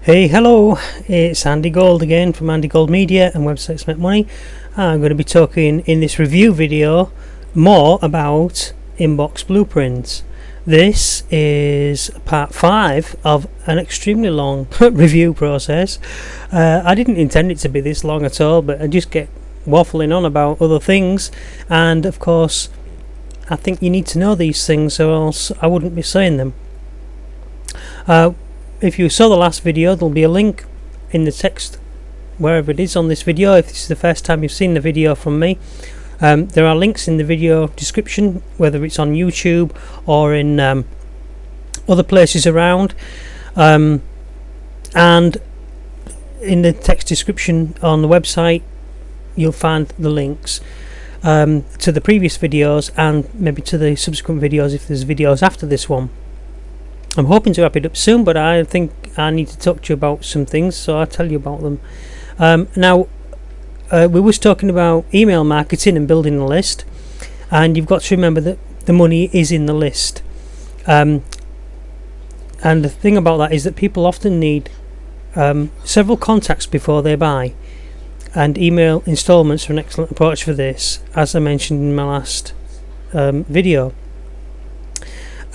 Hey, hello, it's Andy Gold again from AndyGold Media and Websites Make Money. I'm going to be talking in this review video more about inbox blueprints. This is part 5 of an extremely long review process. I didn't intend it to be this long at all, but I just get waffling on about other things, and of course I think you need to know these things or else I wouldn't be saying them. If you saw the last video, there'll be a link in the text wherever it is on this video. If this is the first time you've seen the video from me, there are links in the video description, whether it's on YouTube or in other places around, and in the text description on the website you'll find the links to the previous videos and maybe to the subsequent videos if there's videos after this one. I'm hoping to wrap it up soon, but I think I need to talk to you about some things, so I'll tell you about them. Now, we was talking about email marketing and building a list, and you've got to remember that the money is in the list. And the thing about that is that people often need several contacts before they buy, and email installments are an excellent approach for this, as I mentioned in my last video.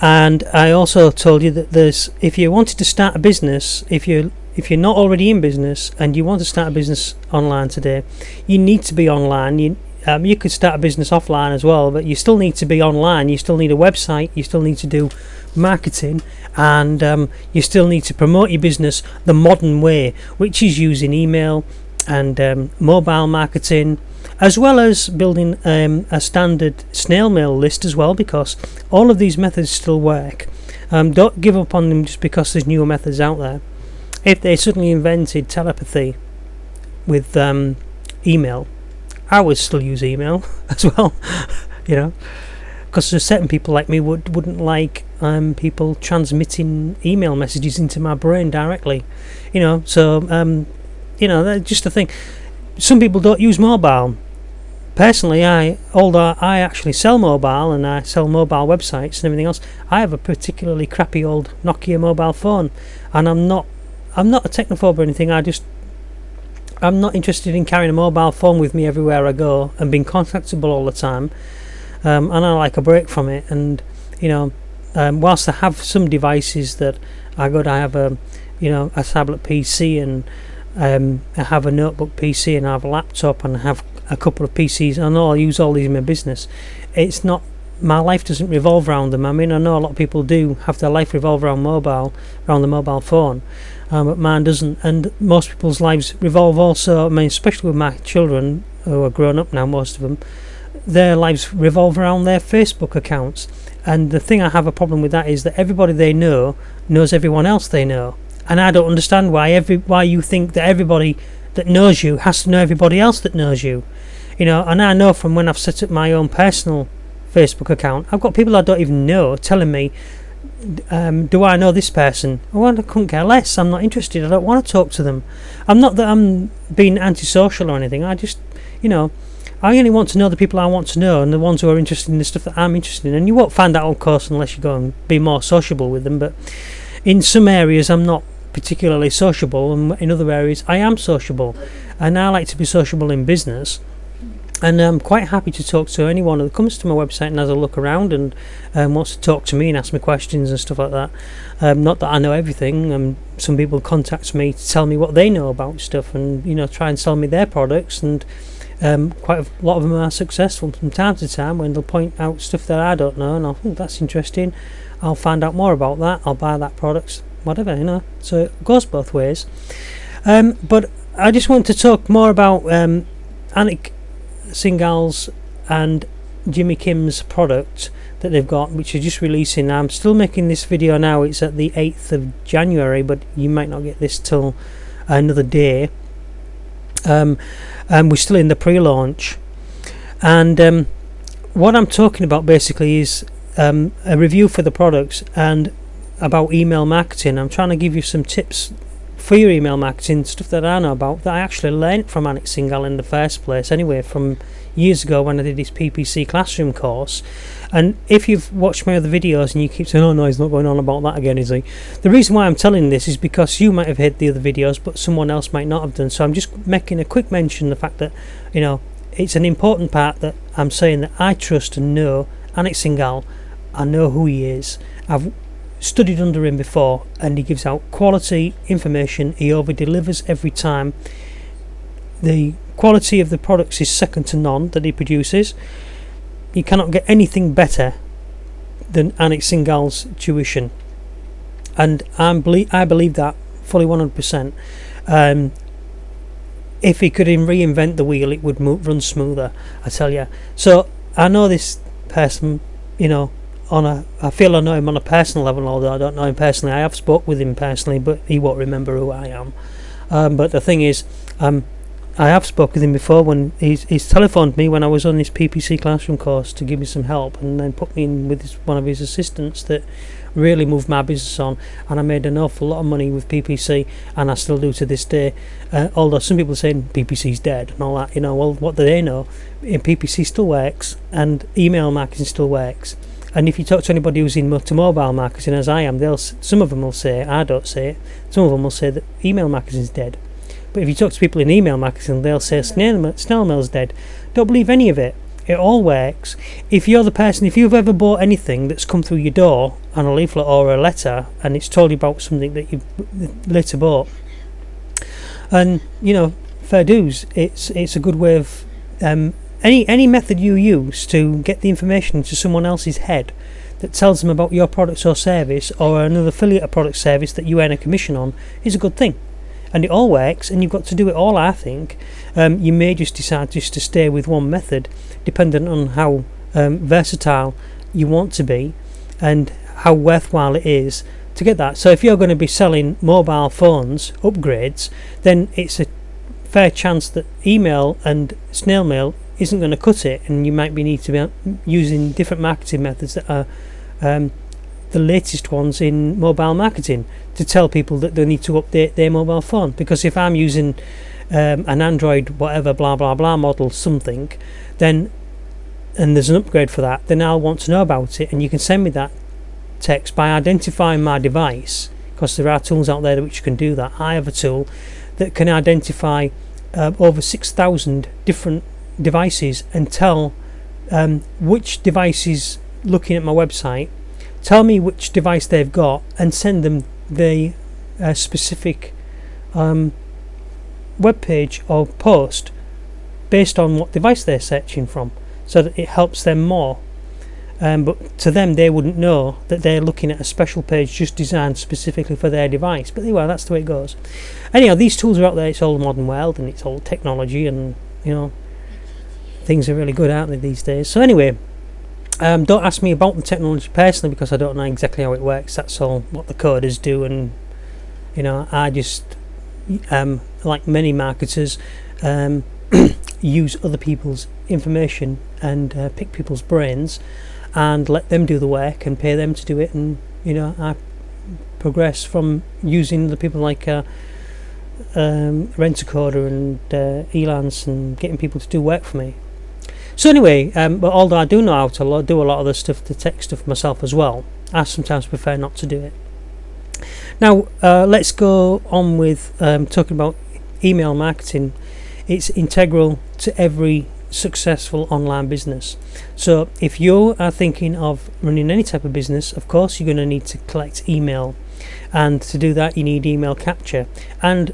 And I also told you that if you wanted to start a business, if you're not already in business and you want to start a business online today, you need to be online. You could start a business offline as well, but you still need to be online. You still need a website, you still need to do marketing, and you still need to promote your business the modern way, which is using email and mobile marketing, as well as building a standard snail mail list as well, because all of these methods still work. Don't give up on them just because there's newer methods out there. If they suddenly invented telepathy with email, I would still use email as well, you know, because there's certain people like me wouldn't like people transmitting email messages into my brain directly, you know. So that's just the thing. Some people don't use mobile. Personally, although I actually sell mobile and I sell mobile websites and everything else, I have a particularly crappy old Nokia mobile phone, and I'm not a technophobe or anything. I'm not interested in carrying a mobile phone with me everywhere I go and being contactable all the time, and I like a break from it. And whilst I have some devices that I have a tablet PC, and I have a notebook PC, and I have a laptop, and I have a couple of PCs. I know I use all these in my business. It's not, my life doesn't revolve around them. I mean, I know a lot of people do have their life revolve around the mobile phone, but mine doesn't. And most people's lives revolve also, I mean, especially with my children who are grown up now, most of them, their lives revolve around their Facebook accounts. And the thing I have a problem with that is that everybody they know knows everyone else they know. And I don't understand why you think that everybody that knows you has to know everybody else that knows you. And I know from when I've set up my own personal Facebook account, I've got people I don't even know telling me, do I know this person? Well, I couldn't care less. I'm not interested. I don't want to talk to them. I'm not that I'm being antisocial or anything. I just, I only want to know the people I want to know, and the ones who are interested in the stuff that I'm interested in. And you won't find that, of course, unless you go and be more sociable with them. But in some areas I'm not particularly sociable, and in other areas I am sociable, and I like to be sociable in business. And I'm quite happy to talk to anyone who comes to my website and has a look around and wants to talk to me and ask me questions and stuff like that. Not that I know everything. Some people contact me to tell me what they know about stuff, and try and sell me their products, and quite a lot of them are successful from time to time when they'll point out stuff that I don't know, and I'll think that's interesting. I'll find out more about that. I'll buy that product, whatever, so it goes both ways. But I just want to talk more about Anik Singal's and Jimmy Kim's product that they've got, which is just releasing. I'm still making this video now. It's at the 8th of January, but you might not get this till another day. And we're still in the pre-launch, and what I'm talking about basically is a review for the products and about email marketing. I'm trying to give you some tips for your email marketing, stuff that I know about that I actually learnt from Anik Singal in the first place anyway, from years ago when I did his PPC classroom course. And if you've watched my other videos and you keep saying, oh no, he's not going on about that again, is he? The reason why I'm telling this is because you might have heard the other videos but someone else might not have done. So I'm just making a quick mention of the fact that, you know, it's an important part that I'm saying that I trust and know Anik Singal. I know who he is. I've studied under him before, and he gives out quality information. He over delivers every time. The quality of the products is second to none that he produces. You cannot get anything better than Anik Singal's tuition, and I believe that fully 100%. If he could reinvent the wheel, it would run smoother, I tell you. So I know this person, you know, I feel I know him on a personal level, although I don't know him personally. I have spoke with him personally, but he won't remember who I am. But the thing is, I have spoken with him before when he's telephoned me when I was on this PPC classroom course to give me some help, and then put me in with one of his assistants that really moved my business on, and I made an awful lot of money with PPC, and I still do to this day. Although some people are saying PPC's dead and all that, you know, well, what do they know? PPC still works, and email marketing still works. And if you talk to anybody who's into mobile marketing, as I am, some of them will say, I don't say it, some of them will say that email marketing is dead. But if you talk to people in email marketing, they'll say snail mail's dead. Don't believe any of it. It all works. If you're the person, if you've ever bought anything that's come through your door on a leaflet or a letter, and it's told you about something that you've later bought, and you know, fair dues, it's a good way of any method you use to get the information into someone else's head that tells them about your products or service, or another affiliate product service that you earn a commission on, is a good thing. And it all works, and you've got to do it all, I think. You may just decide just to stay with one method, depending on how versatile you want to be and how worthwhile it is to get that. So if you're going to be selling mobile phones upgrades, then it's a fair chance that email and snail mail isn't going to cut it, and you might need to be using different marketing methods that are the latest ones in mobile marketing to tell people that they need to update their mobile phone. Because if I'm using an Android whatever blah blah blah model something, then, and there's an upgrade for that, then I'll want to know about it, and you can send me that text by identifying my device, because there are tools out there which can do that. I have a tool that can identify over 6,000 different devices and tell which device is looking at my website, tell me which device they've got, and send them the specific web page or post based on what device they're searching from, so that it helps them more. But to them, they wouldn't know that they're looking at a special page just designed specifically for their device. But anyway, that's the way it goes. Anyhow, these tools are out there. It's all the modern world, and it's all technology, and you know, things are really good, aren't they, these days? So anyway, don't ask me about the technology personally, because I don't know exactly how it works. That's all what the coders do, and you know, I just like many marketers use other people's information and pick people's brains and let them do the work and pay them to do it. And you know, I progress from using the people like Rent-A-Coder and Elance, and getting people to do work for me. So anyway, but although I do know how to do a lot of the stuff, the tech stuff myself as well, I sometimes prefer not to do it. Now let's go on with talking about email marketing. It's integral to every successful online business. So if you are thinking of running any type of business, of course you're going to need to collect email, and to do that you need email capture. And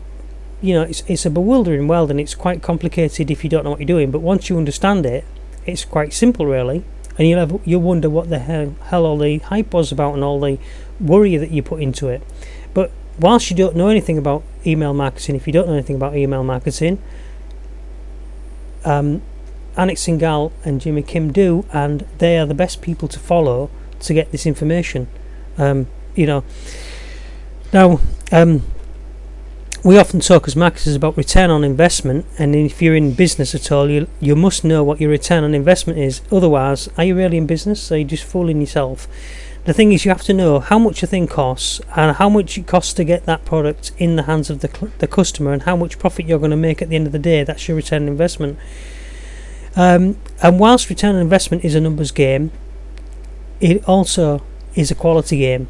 you know, it's a bewildering world, and it's quite complicated if you don't know what you're doing, but once you understand it, it's quite simple really, and you'll wonder what the hell all the hype was about and all the worry that you put into it. But whilst you don't know anything about email marketing, if you don't know anything about email marketing, Anik Singal and Jimmy Kim do, and they are the best people to follow to get this information. You know, now we often talk as marketers about return on investment, and if you're in business at all, you must know what your return on investment is. Otherwise, are you really in business? Are you just fooling yourself? the thing is, you have to know how much a thing costs and how much it costs to get that product in the hands of the customer, and how much profit you're going to make at the end of the day. That's your return on investment. And whilst return on investment is a numbers game, it also is a quality game.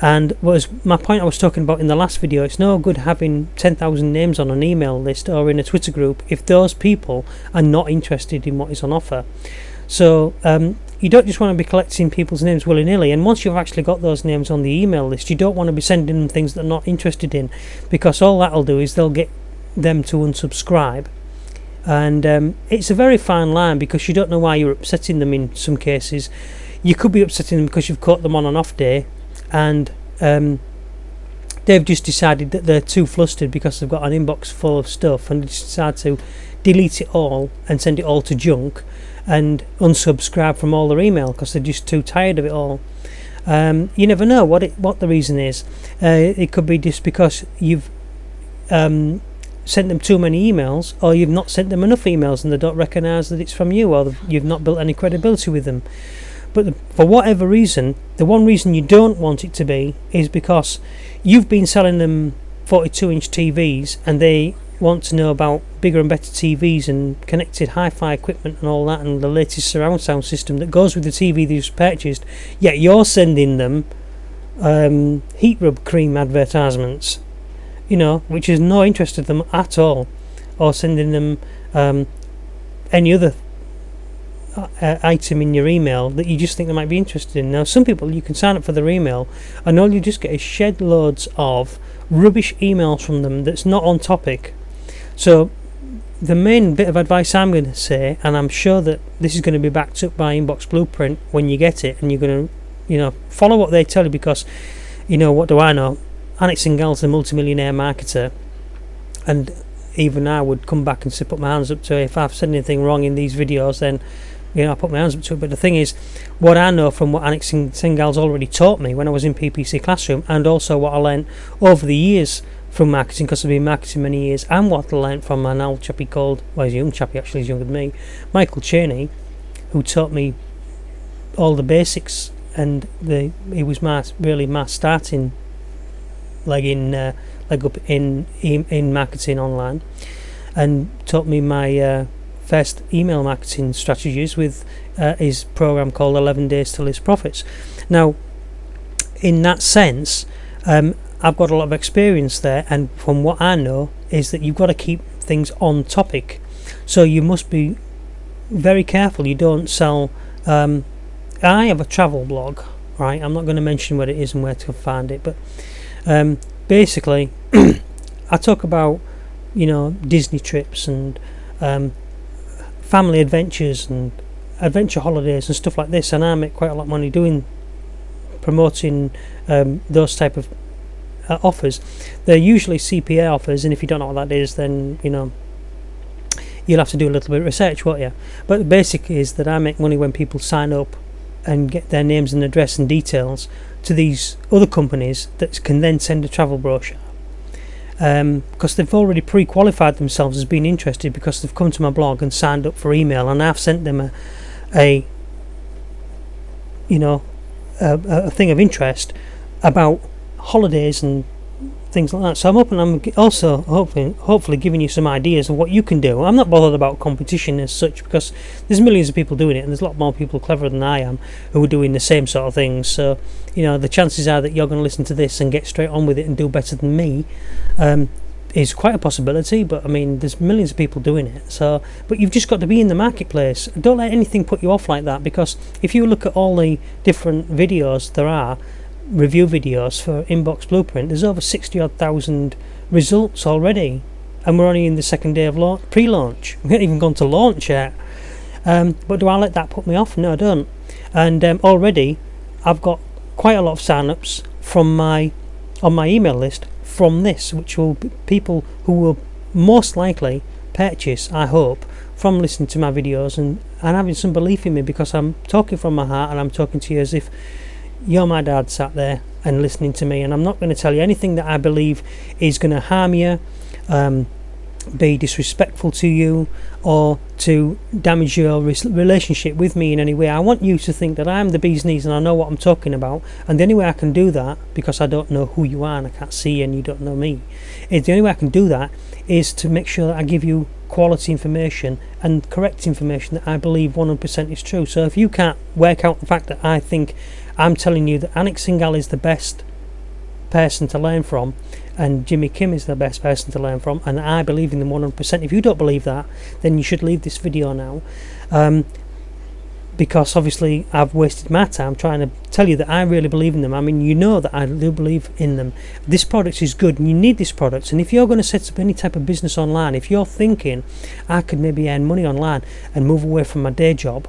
And was my point I was talking about in the last video. It's no good having 10,000 names on an email list or in a Twitter group if those people are not interested in what is on offer. So you don't just want to be collecting people's names willy-nilly, and once you've actually got those names on the email list, you don't want to be sending them things they're not interested in, because all that'll do is they'll get them to unsubscribe. And it's a very fine line, because you don't know why you're upsetting them in some cases. You could be upsetting them because you've caught them on an off day, and they've just decided that they're too flustered because they've got an inbox full of stuff, and they just decide to delete it all and send it all to junk and unsubscribe from all their email because they're just too tired of it all. You never know what the reason is. It could be just because you've sent them too many emails, or you've not sent them enough emails and they don't recognise that it's from you, or you've not built any credibility with them. But for whatever reason, the one reason you don't want it to be is because you've been selling them 42-inch TVs, and they want to know about bigger and better TVs and connected hi-fi equipment and all that, and the latest surround sound system that goes with the TV they've purchased. Yet you're sending them heat rub cream advertisements, which is no interest to them at all, or sending them any other item in your email that you just think they might be interested in. Now, some people, you can sign up for their email, and all you just get is shed loads of rubbish emails from them that's not on topic. So the main bit of advice I'm going to say, and I'm sure that this is going to be backed up by Inbox Blueprint when you get it, and you're going to follow what they tell you, because what do I know? Anik Singal's a multimillionaire marketer, and even I would come back and put my hands up to it. If I've said anything wrong in these videos, then I put my hands up to it. But the thing is, what I know from what Anik Singal's already taught me when I was in PPC Classroom, and also what I learned over the years from marketing, because I've been marketing many years, and what I learned from an old chappie called, he's a young chappie actually, he's younger than me, Michael Cheney, who taught me all the basics, and he was my starting leg up in marketing online, and taught me my first email marketing strategies with his program called 11 Days to List Profits. Now, in that sense, I've got a lot of experience there, and from what I know is that you've got to keep things on topic. So you must be very careful you don't sell. I have a travel blog, right? I'm not going to mention what it is and where to find it, but basically I talk about Disney trips and family adventures and adventure holidays and stuff like this, and I make quite a lot of money promoting those type of offers. They're usually CPA offers, and if you don't know what that is, then you'll have to do a little bit of research, won't you? But the basic is that I make money when people sign up and get their names and address and details to these other companies that can then send a travel brochure, because they've already pre-qualified themselves as being interested, because they've come to my blog and signed up for email, and I've sent them a thing of interest about holidays and things like that. So I'm also hopefully giving you some ideas of what you can do. I'm not bothered about competition as such, because there's millions of people doing it, and there's a lot more people cleverer than I am who are doing the same sort of things. So the chances are that you're going to listen to this and get straight on with it and do better than me is quite a possibility. But I mean, there's millions of people doing it. So, but you've just got to be in the marketplace. Don't let anything put you off like that, because if you look at all the different videos there are, review videos for Inbox Blueprint, there's over 60,000 results already, and we're only in the second day of pre-launch. We haven't even gone to launch yet. But do I let that put me off? No, I don't. And already I've got quite a lot of sign-ups on my email list from this, which will be people who will most likely purchase, I hope, from listening to my videos and having some belief in me, because I'm talking from my heart, and I'm talking to you as if you're my dad sat there and listening to me, and I'm not going to tell you anything that I believe is going to harm you, be disrespectful to you or to damage your relationship with me in any way. I want you to think that I'm the bee's knees and I know what I'm talking about, and the only way I can do that, because I don't know who you are and I can't see you and you don't know me, the only way I can do that is to make sure that I give you quality information and correct information that I believe 100% is true. So if you can't work out the fact that I think I'm telling you that Anik Singal is the best person to learn from and Jimmy Kim is the best person to learn from, and I believe in them 100%, if you don't believe that, then you should leave this video now, because obviously I've wasted my time trying to tell you that I really believe in them. I mean, you know that I do believe in them. This product is good and you need this product, and if you're going to set up any type of business online, if you're thinking I could maybe earn money online and move away from my day job,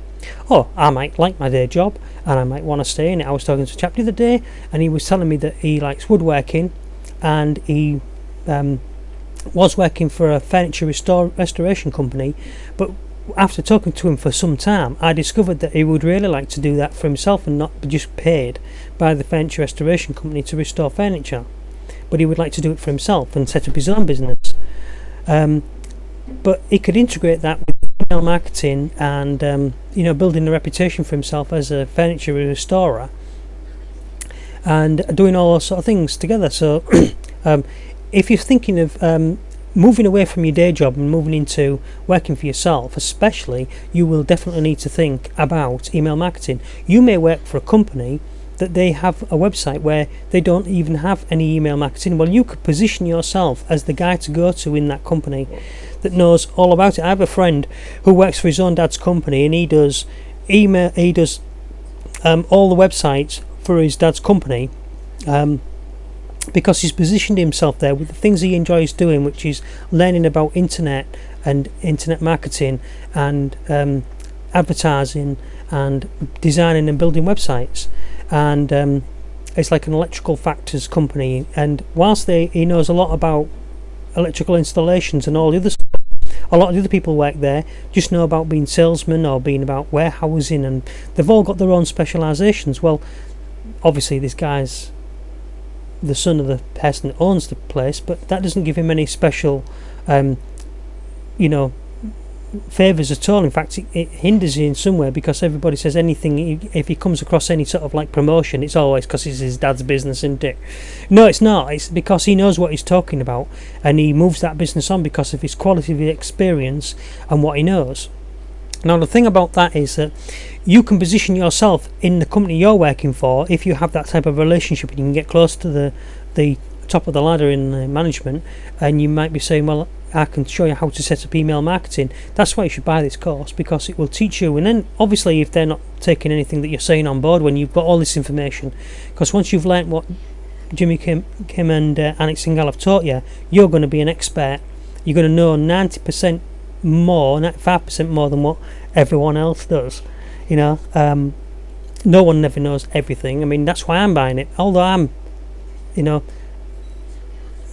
oh, I might like my day job and I might want to stay in it. I was talking to a chap the other day and he was telling me that he likes woodworking, and he was working for a furniture restoration company, but after talking to him for some time, I discovered that he would really like to do that for himself and not be just paid by the furniture restoration company to restore furniture, but he would like to do it for himself and set up his own business. But he could integrate that with email marketing and building a reputation for himself as a furniture restorer and doing all those sort of things together. So if you're thinking of moving away from your day job and moving into working for yourself, especially, you will definitely need to think about email marketing. You may work for a company that they have a website where they don't even have any email marketing. Well, you could position yourself as the guy to go to in that company that knows all about it. I have a friend who works for his own dad's company, and he does email, all the websites for his dad's company, because he's positioned himself there with the things he enjoys doing, which is learning about internet and internet marketing and advertising and designing and building websites. And it's like an electrical factors company, and whilst he knows a lot about electrical installations and all the other stuff, a lot of the other people work there just know about being salesmen or being about warehousing, and they've all got their own specializations. Well, obviously this guy's the son of the person that owns the place, but that doesn't give him any special favours at all. In fact, it hinders you in some way, because everybody says anything, if he comes across any sort of like promotion, it's always because it's his dad's business, isn't it? No, it's not. It's because he knows what he's talking about, and he moves that business on because of his quality of experience and what he knows. Now, the thing about that is that you can position yourself in the company you're working for if you have that type of relationship, and you can get close to the top of the ladder in the management, and you might be saying, well, I can show you how to set up email marketing. That's why you should buy this course, because it will teach you. And then obviously, if they're not taking anything that you're saying on board when you've got all this information, because once you've learnt what Jimmy Kim and Anik Singal have taught you, you're going to be an expert. You're going to know 90% more, 95% more than what everyone else does. No one never knows everything. I mean, that's why I'm buying it. Although I'm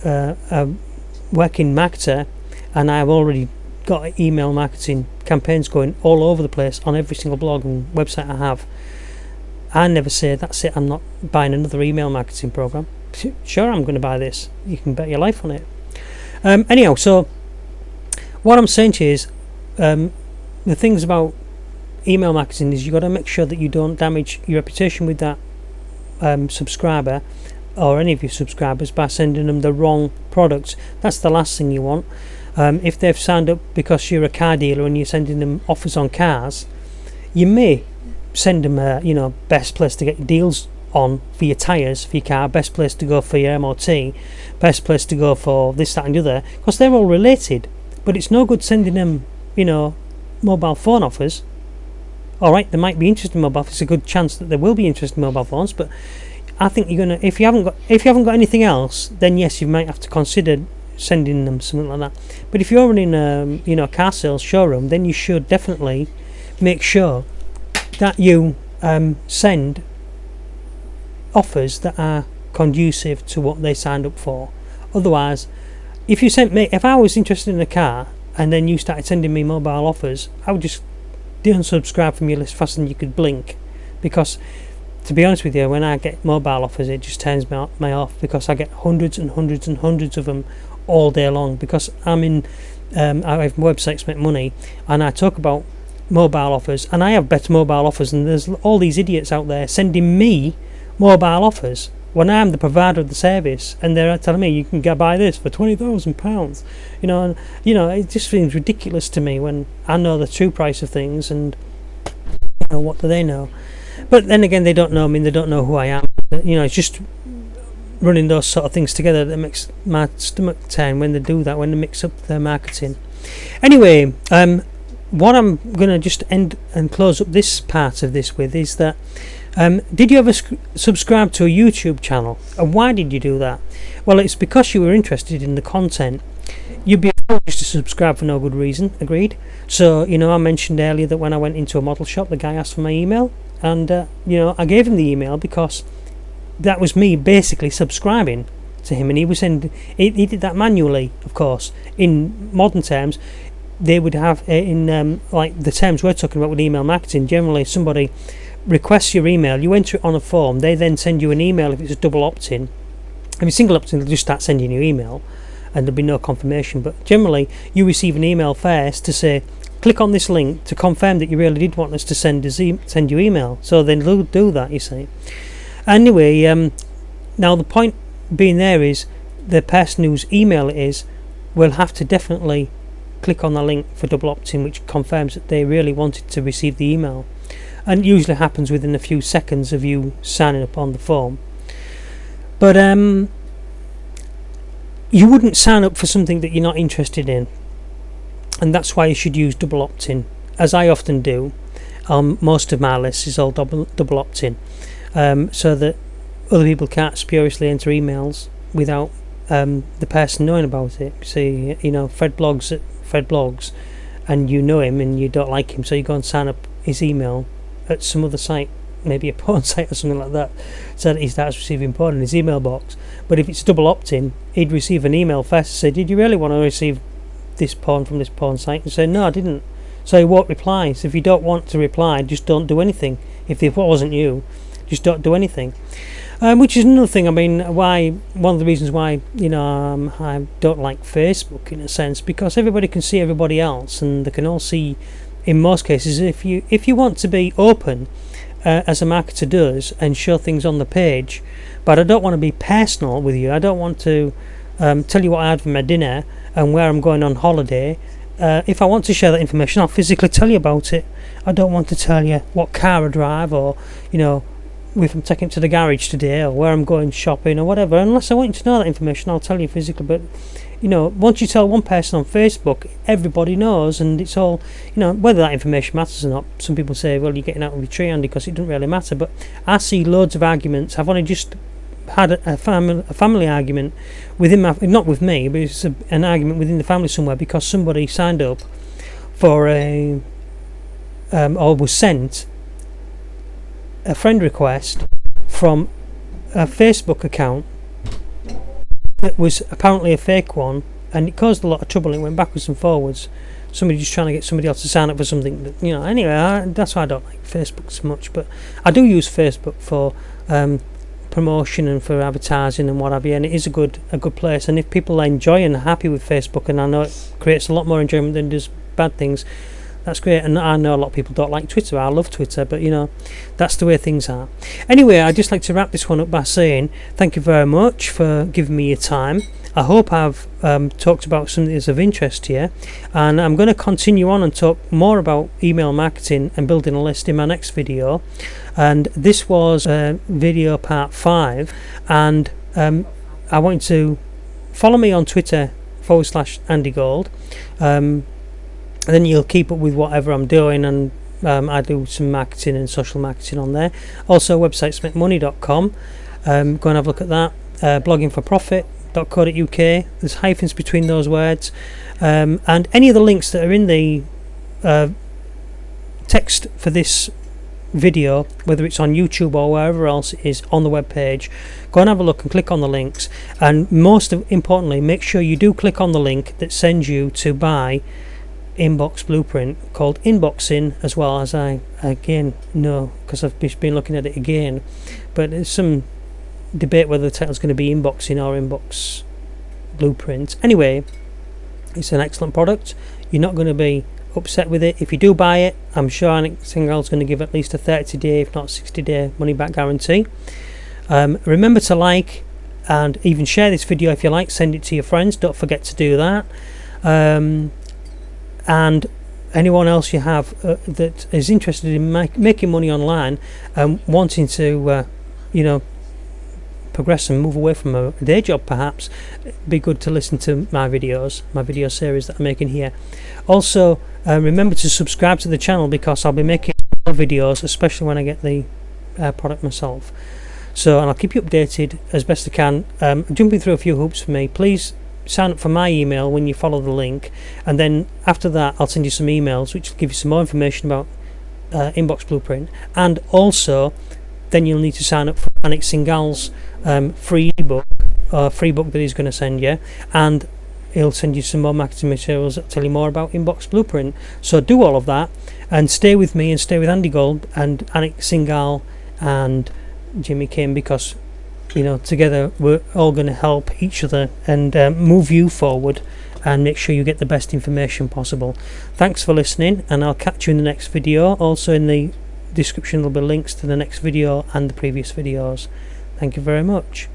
a working marketer, and I've already got email marketing campaigns going all over the place on every single blog and website I have, I never say that's it, I'm not buying another email marketing program. Sure, I'm going to buy this. You can bet your life on it. Anyhow, so what I'm saying to you is, the things about email marketing is you've got to make sure that you don't damage your reputation with that subscriber or any of your subscribers by sending them the wrong products. That's the last thing you want. If they've signed up because you're a car dealer and you're sending them offers on cars, you may send them a best place to get deals on for your tyres for your car, best place to go for your MOT, best place to go for this, that and the other, because they're all related. But it's no good sending them mobile phone offers. Alright, they might be interested in mobile. It's a good chance that they will be interested in mobile phones, but I think you're gonna, if you haven't got anything else, then yes, you might have to consider sending them something like that. But if you're running a car sales showroom, then you should definitely make sure that you send offers that are conducive to what they signed up for. Otherwise, if I was interested in a car and then you started sending me mobile offers, I would just unsubscribe from your list faster than you could blink, because to be honest with you, when I get mobile offers, it just turns me off, because I get hundreds and hundreds and hundreds of them all day long, because I have websites make money, and I talk about mobile offers, and I have better mobile offers, and there's all these idiots out there sending me mobile offers when I'm the provider of the service, and they're telling me you can go buy this for £20,000. It just seems ridiculous to me when I know the true price of things, and what do they know? But then again, they don't know me, and they don't know who I am. It's just running those sort of things together that makes my stomach turn when they do that, when they mix up their marketing. Anyway, what I'm going to just end and close up this part of this with is that, did you ever subscribe to a YouTube channel? And why did you do that? Well, it's because you were interested in the content. You'd be just to subscribe for no good reason, agreed? So, I mentioned earlier that when I went into a model shop, the guy asked for my email, and, I gave him the email because that was me basically subscribing to him, and he did that manually, of course. In modern terms, they would have, like the terms we're talking about with email marketing, generally somebody requests your email, you enter it on a form, they then send you an email if it's a double opt-in. If it's single opt-in, they'll just start sending you email, and there'll be no confirmation, but generally you receive an email first to say, click on this link to confirm that you really did want us to send you email. So then they'll do that, you see. Anyway, now the point being there is the person whose email it is will have to definitely click on the link for double opt-in, which confirms that they really wanted to receive the email, and it usually happens within a few seconds of you signing up on the form. But you wouldn't sign up for something that you're not interested in, and that's why you should use double opt-in, as I often do. Most of my lists is all double opt-in, so that other people can't spuriously enter emails without the person knowing about it. See, Fred blogs, and you know him and you don't like him, so you go and sign up his email at some other site, maybe a porn site or something like that, so that he starts receiving porn in his email box. But if it's double opt-in, he'd receive an email first to say, did you really want to receive this porn from this porn site? And say, no, I didn't. So he won't reply. So if you don't want to reply, just don't do anything. If it wasn't you, just don't do anything. Which is another thing. I mean, one of the reasons why I don't like Facebook in a sense, because everybody can see everybody else, and they can all see. In most cases, if you want to be open, as a marketer does, and show things on the page, but I don't want to be personal with you. I don't want to tell you what I had for my dinner and where I'm going on holiday. If I want to share that information, I'll physically tell you about it. I don't want to tell you what car I drive, or if I'm taking it to the garage today, or where I'm going shopping, or whatever. Unless I want you to know that information, I'll tell you physically. But once you tell one person on Facebook, everybody knows, and it's all, whether that information matters or not. Some people say, well, you're getting out of your tree, Andy, because it doesn't really matter. But I see loads of arguments. I've only just had a family argument within not with me, but it's an argument within the family somewhere, because somebody signed up for or was sent a friend request from a Facebook account that was apparently a fake one, and it caused a lot of trouble. It went backwards and forwards. Somebody just trying to get somebody else to sign up for something that, anyway, that's why I don't like Facebook so much. But I do use Facebook for promotion and for advertising and what have you, and it is a good place. And if people enjoy and are happy with Facebook, and I know it creates a lot more enjoyment than does bad things, that's great. And I know a lot of people don't like Twitter. I love Twitter, but that's the way things are. Anyway, I'd just like to wrap this one up by saying thank you very much for giving me your time. I hope I've talked about something that's of interest to you, and I'm going to continue on and talk more about email marketing and building a list in my next video. And this was video part 5, and I want you to follow me on Twitter /AndyGold. And then you'll keep up with whatever I'm doing, and I do some marketing and social marketing on there. Also, websitesmakemoney.com. Go and have a look at that. bloggingforprofit.co.uk. There's hyphens between those words, and any of the links that are in the text for this video, whether it's on YouTube or wherever else it is on the web page, go and have a look and click on the links. And most importantly, make sure you do click on the link that sends you to buy inbox blueprint called Inboxing as well, as I again know because I've been looking at it again, but there's some debate whether the title's going to be Inboxing or Inbox Blueprint. Anyway, it's an excellent product. You're not going to be upset with it. If you do buy it, I'm sure Anik Singal's going to give at least a 30-day if not 60-day money back guarantee. Remember to like and even share this video if you like. Send it to your friends, don't forget to do that. And anyone else you have that is interested in making money online and wanting to progress and move away from a day job, perhaps it'd be good to listen to my video series that I'm making here. Also, remember to subscribe to the channel because I'll be making more videos, especially when I get the product myself. So, and I'll keep you updated as best I can. Jumping through a few hoops for me, please sign up for my email when you follow the link, and then after that I'll send you some emails which will give you some more information about Inbox Blueprint, and also then you'll need to sign up for Anik Singal's free book that he's going to send you, and he'll send you some more marketing materials that tell you more about Inbox Blueprint. So do all of that and stay with me and stay with AndyGold and Anik Singal and Jimmy Kim, because together we're all going to help each other and move you forward and make sure you get the best information possible. Thanks for listening, and I'll catch you in the next video. Also in the description there'll be links to the next video and the previous videos. Thank you very much.